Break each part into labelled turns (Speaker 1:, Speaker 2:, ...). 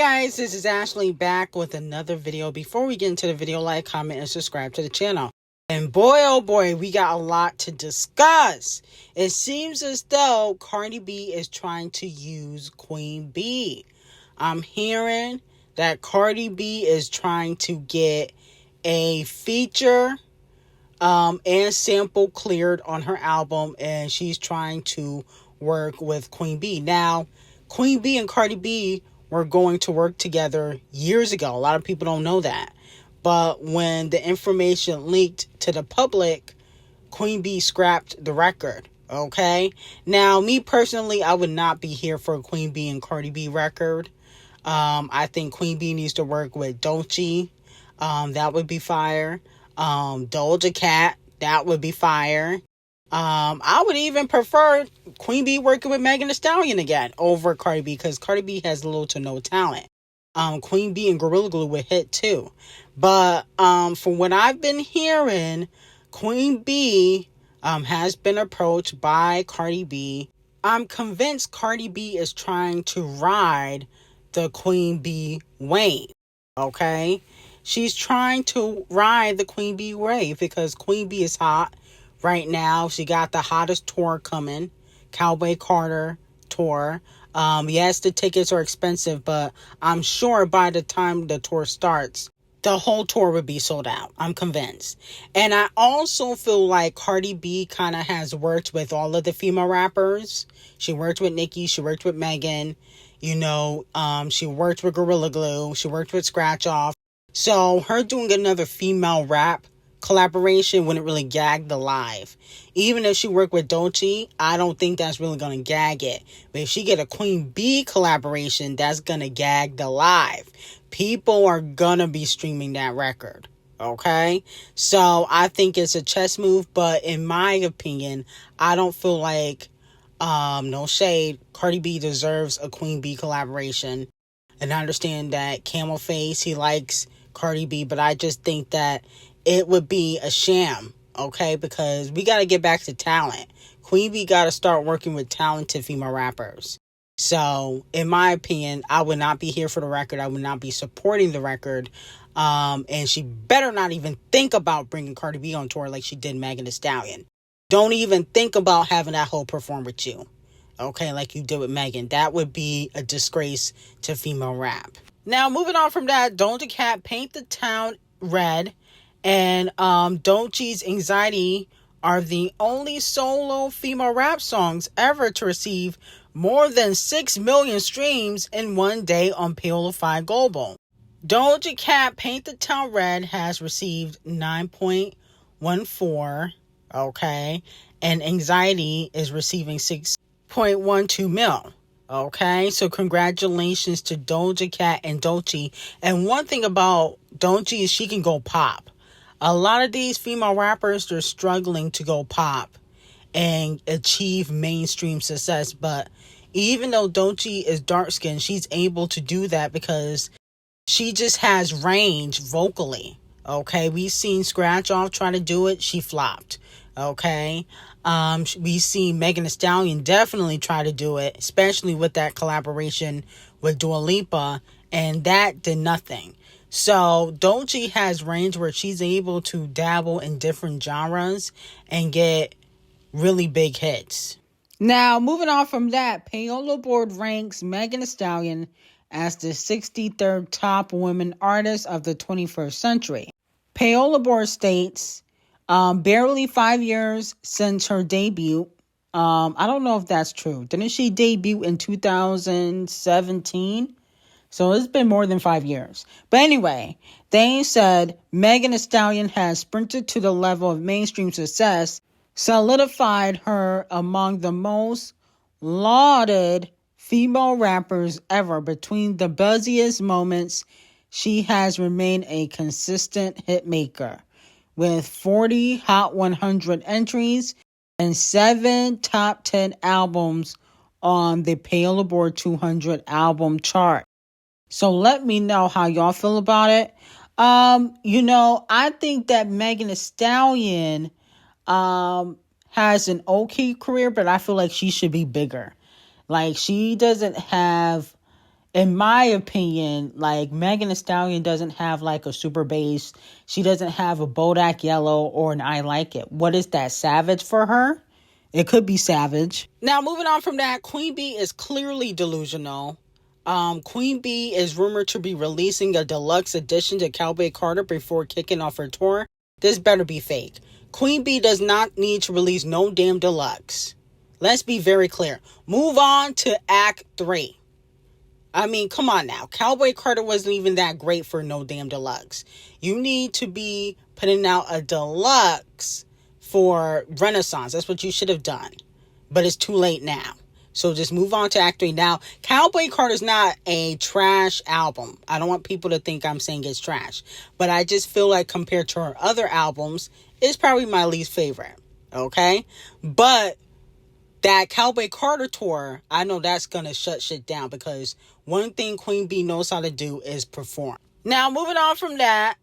Speaker 1: guys, this is Ashley back with another video. Before we get into the video, like, comment, and subscribe to the channel. And boy, oh boy, we got a lot to discuss. It seems as though Cardi B is trying to use Queen B. I'm hearing that Cardi B is trying to get a feature and sample cleared on her album, and she's trying to work with Queen B. Now, Queen B and Cardi B were going to work together years ago. A lot of people don't know that. But when the information leaked to the public, Queen B scrapped the record. Okay? Now, me personally, I would not be here for a Queen B and Cardi B record. I think Queen B needs to work with D0JA. That would be fire. Doja Cat, that would be fire. I would even prefer Queen B working with Megan Thee Stallion again over Cardi B, because Cardi B has little to no talent. Queen B and Gorilla Glue would hit too. But from what I've been hearing, Queen B has been approached by Cardi B. I'm convinced Cardi B is trying to ride the Queen B wave. Okay? She's trying to ride the Queen B wave because Queen B is hot right now. She got the hottest tour coming, Cowboy Carter tour. Yes, the tickets are expensive, but I'm sure by the time the tour starts, the whole tour would be sold out. I'm convinced. And I also feel like Cardi B kind of has worked with all of the female rappers. She worked with Nicki. She worked with Megan. You know, she worked with Gorilla Glue. She worked with Scratch Off. So her doing another female rap collaboration wouldn't really gag the live. Even if she worked with D0JA, I don't think that's really going to gag it. But if she get a Queen B collaboration, that's going to gag the live. People are going to be streaming that record. Okay? So I think it's a chess move, but in my opinion, I don't feel like, no shade, Cardi B deserves a Queen B collaboration. And I understand that Camel Face, he likes Cardi B, but I just think that it would be a sham, okay? Because we got to get back to talent. Queen B got to start working with talented female rappers. So, in my opinion, I would not be here for the record. I would not be supporting the record. And she better not even think about bringing Cardi B on tour like she did Megan Thee Stallion. Don't even think about having that hoe perform with you, okay, like you did with Megan. That would be a disgrace to female rap. Now, moving on from that, Doja Cat, Paint the Town Red, and D0JA's Anxiety are the only solo female rap songs ever to receive more than 6 million streams in one day on EL0PE Global. Doja Cat, Paint the Town Red has received 9.14, okay, and Anxiety is receiving 6.12 mil. Okay, so congratulations to Doja Cat and D0JA. And one thing about D0JA is she can go pop. A lot of these female rappers, they're struggling to go pop and achieve mainstream success. But even though D0JA is dark-skinned, she's able to do that because she just has range vocally. Okay, we've seen Scratch Off try to do it. She flopped. Okay, we see Megan Thee Stallion definitely try to do it, especially with that collaboration with Dua Lipa, and that did nothing. So D0JA has range where she's able to dabble in different genres and get really big hits. Now, moving on from that, Payola Board ranks Megan Thee Stallion as the 63rd top women artist of the 21st century. Payola Board states, barely 5 years since her debut. I don't know if that's true. Didn't she debut in 2017? So it's been more than 5 years. But anyway, they said Megan Thee Stallion has sprinted to the level of mainstream success, solidified her among the most lauded female rappers ever. Between the buzziest moments, she has remained a consistent hit maker, with 40 Hot 100 entries and 7 top 10 albums on the Payola Board 200 album chart. So let me know how y'all feel about it. I think that Megan Thee Stallion has an okay career, but I feel like she should be bigger. Like, she doesn't have in my opinion, like Megan Thee Stallion doesn't have like a super bass. She doesn't have a Bodak Yellow or an I Like It. What is that, Savage for her? It could be Savage. Now, moving on from that, Queen Bee is clearly delusional. Queen Bee is rumored to be releasing a deluxe edition to Cowboy Carter before kicking off her tour. This better be fake. Queen Bee does not need to release no damn deluxe. Let's be very clear. Move on to Act 3. I mean, come on now. Cowboy Carter wasn't even that great for no damn deluxe. You need to be putting out a deluxe for Renaissance. That's what you should have done. But it's too late now. So just move on to Act 3. Now, Cowboy Carter's not a trash album. I don't want people to think I'm saying it's trash. But I just feel like compared to her other albums, it's probably my least favorite. Okay? But that Cowboy Carter tour, I know that's going to shut shit down because one thing Queen Bee knows how to do is perform. Now, moving on from that,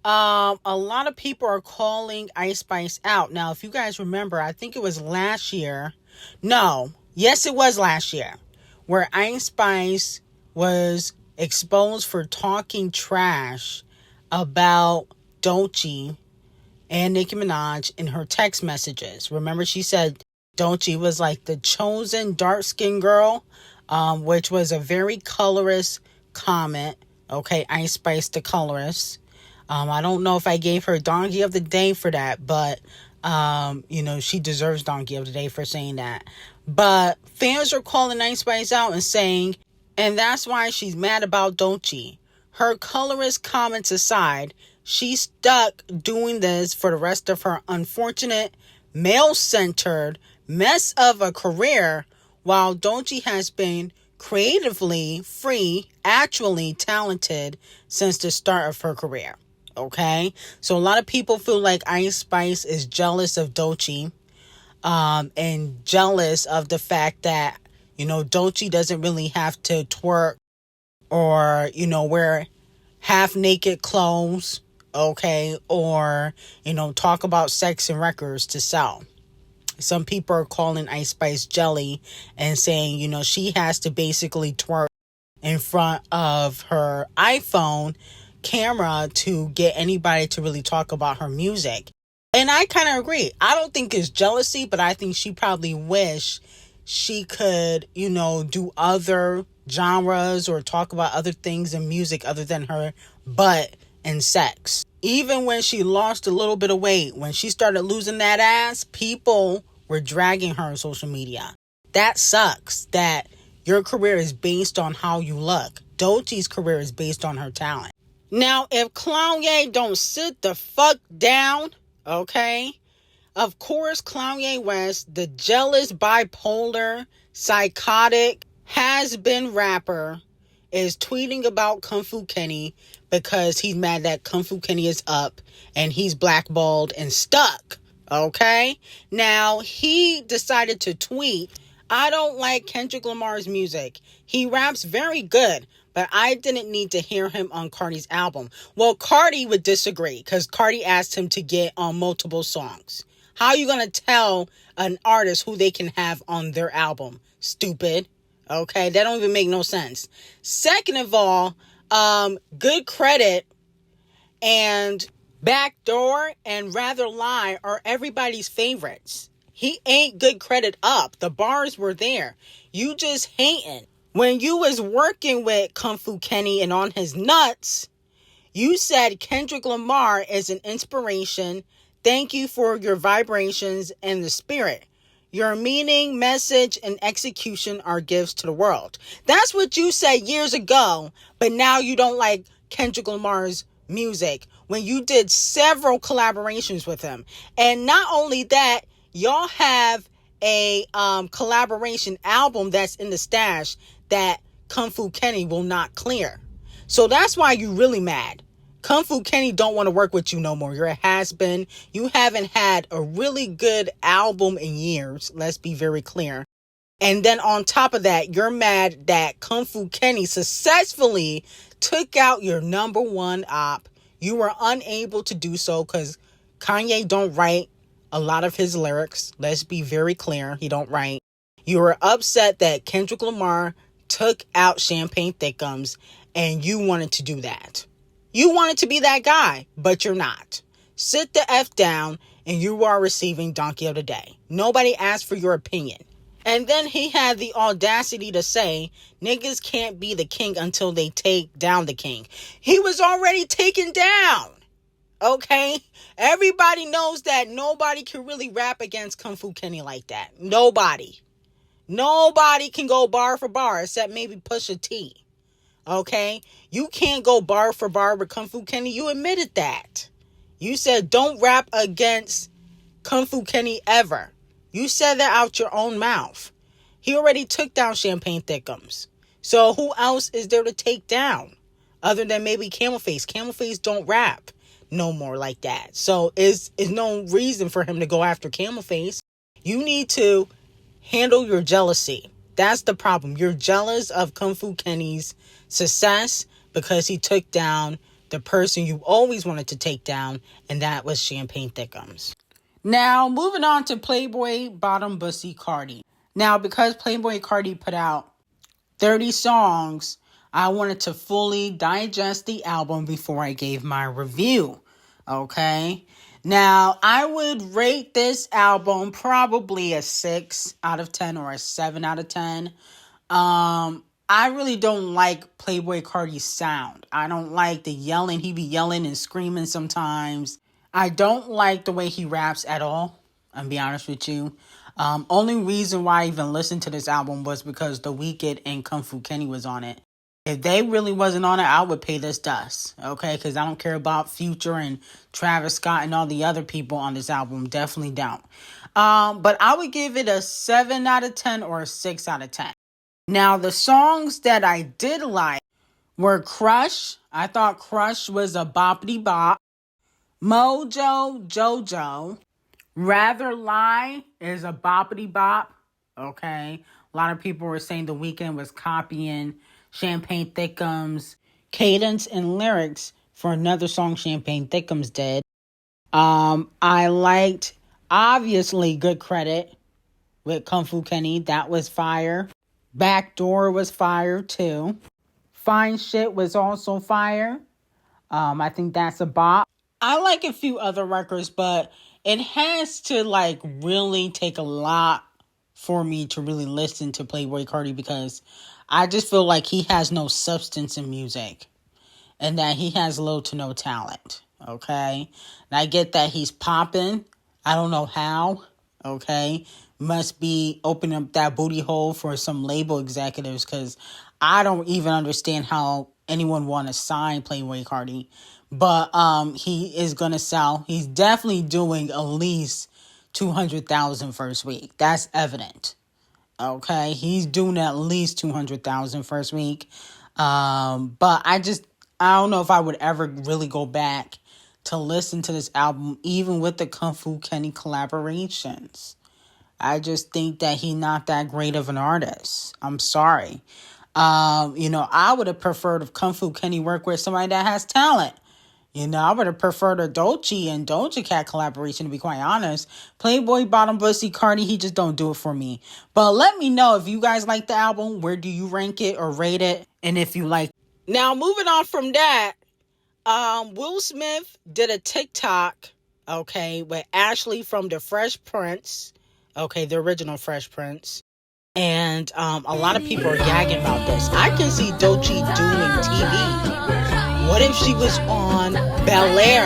Speaker 1: a lot of people are calling Icespxce out. Now, if you guys remember, I think it was last year. No, yes, it was last year, where Icespxce was exposed for talking trash about D0JA and Nicki Minaj in her text messages. Remember, she said D0JA was like the chosen dark-skinned girl, which was a very colorist comment. Okay, Icespxce the colorist. I don't know if I gave her Donkey of the Day for that, but, she deserves Donkey of the Day for saying that. But fans are calling Icespxce out and saying, and that's why she's mad about D0JA. Her colorist comments aside, she's stuck doing this for the rest of her unfortunate, male-centered mess of a career, while D0JA has been creatively free, actually talented since the start of her career. Okay, so a lot of people feel like Icespxce is jealous of D0JA, and jealous of the fact that, D0JA doesn't really have to twerk or, wear half naked clothes, okay, or, talk about sex and records to sell. Some people are calling Icespxce jelly and saying, she has to basically twerk in front of her iPhone camera to get anybody to really talk about her music. And I kind of agree. I don't think it's jealousy, but I think she probably wish she could, do other genres or talk about other things in music other than her butt and sex. Even when she lost a little bit of weight, when she started losing that ass, people were dragging her on social media. That sucks that your career is based on how you look. D0JA's career is based on her talent. Now, if Kanye don't sit the fuck down, okay? Of course, Kanye West, the jealous, bipolar, psychotic, has-been rapper, is tweeting about Kung Fu Kenny because he's mad that Kung Fu Kenny is up and he's blackballed and stuck, okay? Now, he decided to tweet, I don't like Kendrick Lamar's music. He raps very good, but I didn't need to hear him on Carti's album. Well, Carti would disagree because Carti asked him to get on multiple songs. How are you going to tell an artist who they can have on their album? Stupid. Okay, that don't even make no sense. Second of all, Good Credit and Backdoor and Rather Lie are everybody's favorites. He ain't Good Credit up. The bars were there. You just hating. When you was working with Kung Fu Kenny and on his nuts, you said Kendrick Lamar is an inspiration. Thank you for your vibrations and the spirit. Your meaning, message, and execution are gifts to the world. That's what you said years ago, but now you don't like Kendrick Lamar's music when you did several collaborations with him. And not only that, y'all have a collaboration album that's in the stash that Kung Fu Kenny will not clear. So that's why you really mad. Kung Fu Kenny don't want to work with you no more. You're a has-been. You haven't had a really good album in years. Let's be very clear. And then on top of that, you're mad that Kung Fu Kenny successfully took out your number one op. You were unable to do so because Kanye don't write a lot of his lyrics. Let's be very clear. He don't write. You were upset that Kendrick Lamar took out Champagne Thickums and you wanted to do that. You wanted to be that guy, but you're not. Sit the F down and you are receiving Donkey of the Day. Nobody asked for your opinion. And then he had the audacity to say, niggas can't be the king until they take down the king. He was already taken down. Okay? Everybody knows that nobody can really rap against Kung Fu Kenny like that. Nobody. Nobody can go bar for bar except maybe Pusha T. Okay? You can't go bar for bar with Kung Fu Kenny. You admitted that. You said don't rap against Kung Fu Kenny ever. You said that out your own mouth. He already took down Champagne Thickums. So who else is there to take down? Other than maybe Camel Face. Camel Face don't rap no more like that. So is no reason for him to go after Camel Face. You need to handle your jealousy. That's the problem. You're jealous of Kung Fu Kenny's success because he took down the person you always wanted to take down, and that was Champagne Thickums. Now, moving on to Playboy Bottom Bussy Carti. Now, because Playboy Carti put out 30 songs, I wanted to fully digest the album before I gave my review. Okay? Now, I would rate this album probably a 6 out of 10 or a 7 out of 10. I really don't like Playboy Carti's sound. I don't like the yelling. He be yelling and screaming sometimes. I don't like the way he raps at all. I'll be honest with you. Only reason why I even listened to this album was because The Weeknd and Kung Fu Kenny was on it. If they really wasn't on it, I would pay this dust. Okay? Because I don't care about Future and Travis Scott and all the other people on this album. Definitely don't. But I would give it a 7 out of 10 or a 6 out of 10. Now, the songs that I did like were Crush. I thought Crush was a boppity bop. Mojo Jojo. Rather Lie is a boppity bop. Okay. A lot of people were saying The Weeknd was copying Champagne Thickums' cadence and lyrics for another song Champagne Thickums did. I liked, obviously, Good Credit with Kung Fu Kenny. That was fire. Backdoor was fire too. Fine Shit was also fire. I think that's a bop. I like a few other records, but it has to really take a lot for me to really listen to Playboy Carti because I just feel like he has no substance in music and that he has little to no talent. Okay? And I get that he's popping. I don't know how. Okay? Must be opening up that booty hole for some label executives because I don't even understand how anyone want to sign Playboy Carti. But he is going to sell. He's definitely doing at least 200,000 first week. That's evident. Okay? He's doing at least 200,000 first week. But I don't know if I would ever really go back to listen to this album, even with the Kung Fu Kenny collaborations. I just think that he's not that great of an artist. I'm sorry. I would have preferred if Kung Fu Kenny worked with somebody that has talent. I would have preferred a D0JA and Doja Cat collaboration, to be quite honest. Playboy Bottom Bussy Carti, he just don't do it for me. But let me know if you guys like the album. Where do you rank it or rate it? And if you like. Now, moving on from that, Will Smith did a TikTok, okay, with Ashley from the Fresh Prince. Okay, the original Fresh Prince. And a lot of people are gagging about this. I can see D0JA doing TV. What if she was on Bel-Air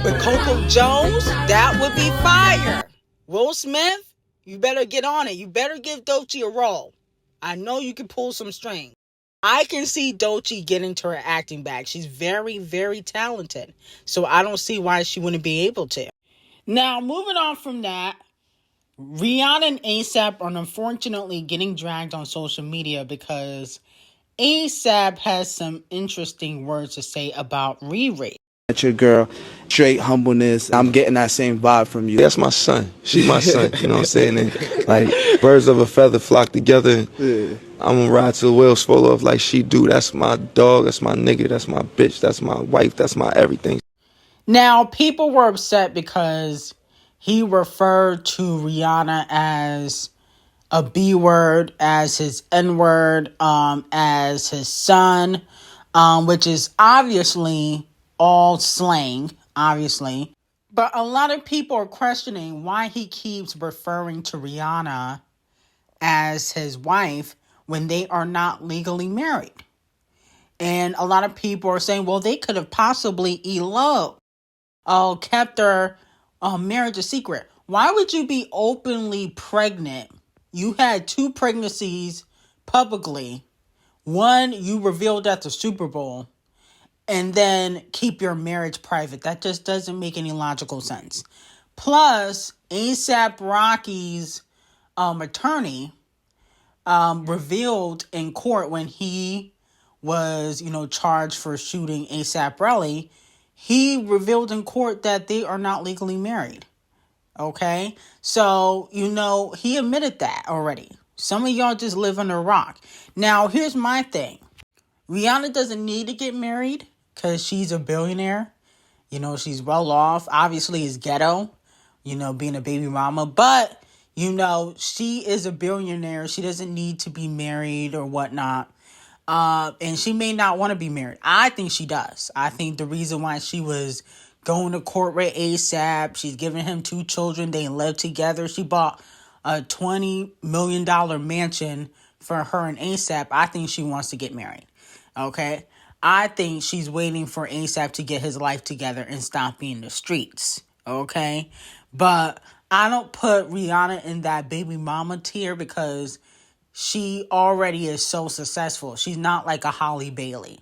Speaker 1: with Coco Jones? That would be fire. Will Smith, you better get on it. You better give D0JA a role. I know you can pull some strings. I can see D0JA getting to her acting back. She's very, very talented. So I don't see why she wouldn't be able to. Now, moving on from that, Rihanna and ASAP are unfortunately getting dragged on social media because ASAP has some interesting words to say about Riri.
Speaker 2: At your girl, straight humbleness. I'm getting that same vibe from you.
Speaker 3: That's my son. She's my son. You know what I'm saying? And, birds of a feather flock together. Yeah. I'm gonna ride to the wheels full of like she do. That's my dog. That's my nigga. That's my bitch. That's my wife. That's my everything.
Speaker 1: Now, people were upset because he referred to Rihanna as a B word as his N word, as his son, which is obviously all slang, obviously. But a lot of people are questioning why he keeps referring to Rihanna as his wife when they are not legally married. And a lot of people are saying, well, they could have possibly eloped, kept their marriage a secret. Why would you be openly pregnant? You had 2 pregnancies publicly. One you revealed at the Super Bowl, and then keep your marriage private. That just doesn't make any logical sense. Plus, A$AP Rocky's attorney revealed in court when he was, charged for shooting A$AP Rocky. He revealed in court that they are not legally married. Okay? So, he admitted that already. Some of y'all just live under a rock. Now, here's my thing. Rihanna doesn't need to get married because she's a billionaire. She's well off. Obviously, it's ghetto, being a baby mama. But, she is a billionaire. She doesn't need to be married or whatnot. And she may not want to be married. I think she does. I think the reason why she was going to court with A$AP, she's giving him 2 children. They live together. She bought a $20 million mansion for her and A$AP. I think she wants to get married. Okay? I think she's waiting for A$AP to get his life together and stop being in the streets. Okay? But I don't put Rihanna in that baby mama tier because she already is so successful. She's not like a Holly Bailey.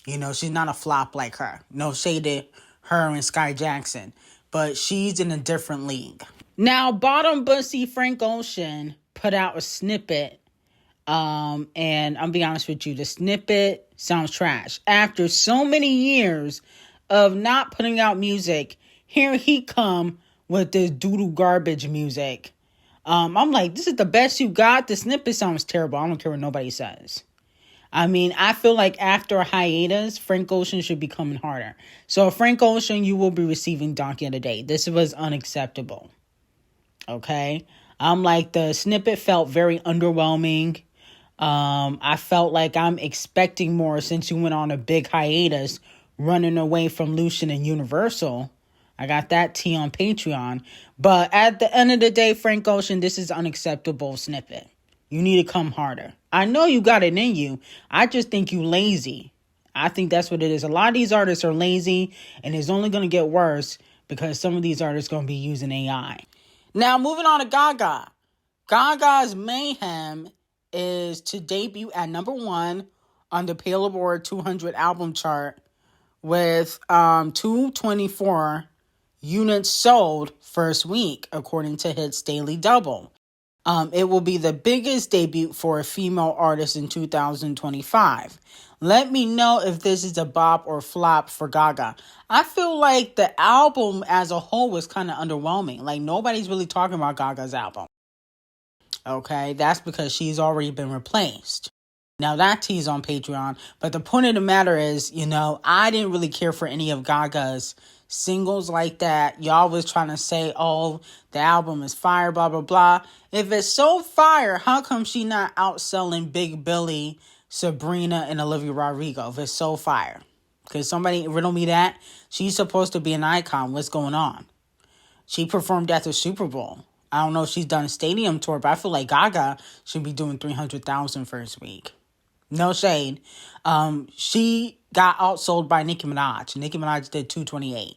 Speaker 1: She's not a flop like her. No shade to her and Sky Jackson. But she's in a different league. Now, bottom bussy Frank Ocean put out a snippet. And I'll be honest with you, the snippet sounds trash. After so many years of not putting out music, here he come with this doodle garbage music. I'm like, this is the best you got? The snippet sounds terrible. I don't care what nobody says. I mean, I feel like after a hiatus, Frank Ocean should be coming harder. So Frank Ocean, you will be receiving Donkey of the Day. This was unacceptable. Okay? I'm like, the snippet felt very underwhelming. I felt like I'm expecting more since you went on a big hiatus running away from Lucian and Universal. I got that tea on Patreon. But at the end of the day, Frank Ocean, this is unacceptable snippet. You need to come harder. I know you got it in you. I just think you lazy. I think that's what it is. A lot of these artists are lazy, and it's only going to get worse because some of these artists are going to be using AI. Now, moving on to Gaga. Gaga's mayhem is to debut at number 1 on the Billboard 200 album chart with 224 units sold first week, according to Hits Daily Double. It will be the biggest debut for a female artist in 2025. Let me know if this is a bop or flop for Gaga. I feel like the album as a whole was kind of underwhelming. Like, nobody's really talking about Gaga's album. Okay, that's because she's already been replaced. Now, that tea's on Patreon. But the point of the matter is, I didn't really care for any of Gaga's singles like that. Y'all was trying to say, oh, the album is fire, blah, blah, blah. If it's so fire, how come she not outselling Big Billy, Sabrina, and Olivia Rodrigo if it's so fire? Because somebody riddle me that. She's supposed to be an icon. What's going on? She performed at the Super Bowl. I don't know if she's done a stadium tour, but I feel like Gaga should be doing 300,000 first week. No shade. She got outsold by Nicki Minaj. Nicki Minaj did 228.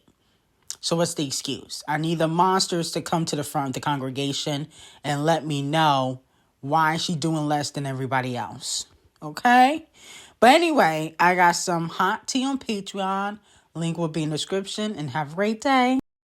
Speaker 1: So what's the excuse? I need the monsters to come to the front of the congregation and let me know why she's doing less than everybody else. Okay? But anyway, I got some hot tea on Patreon. Link will be in the description, and have a great day.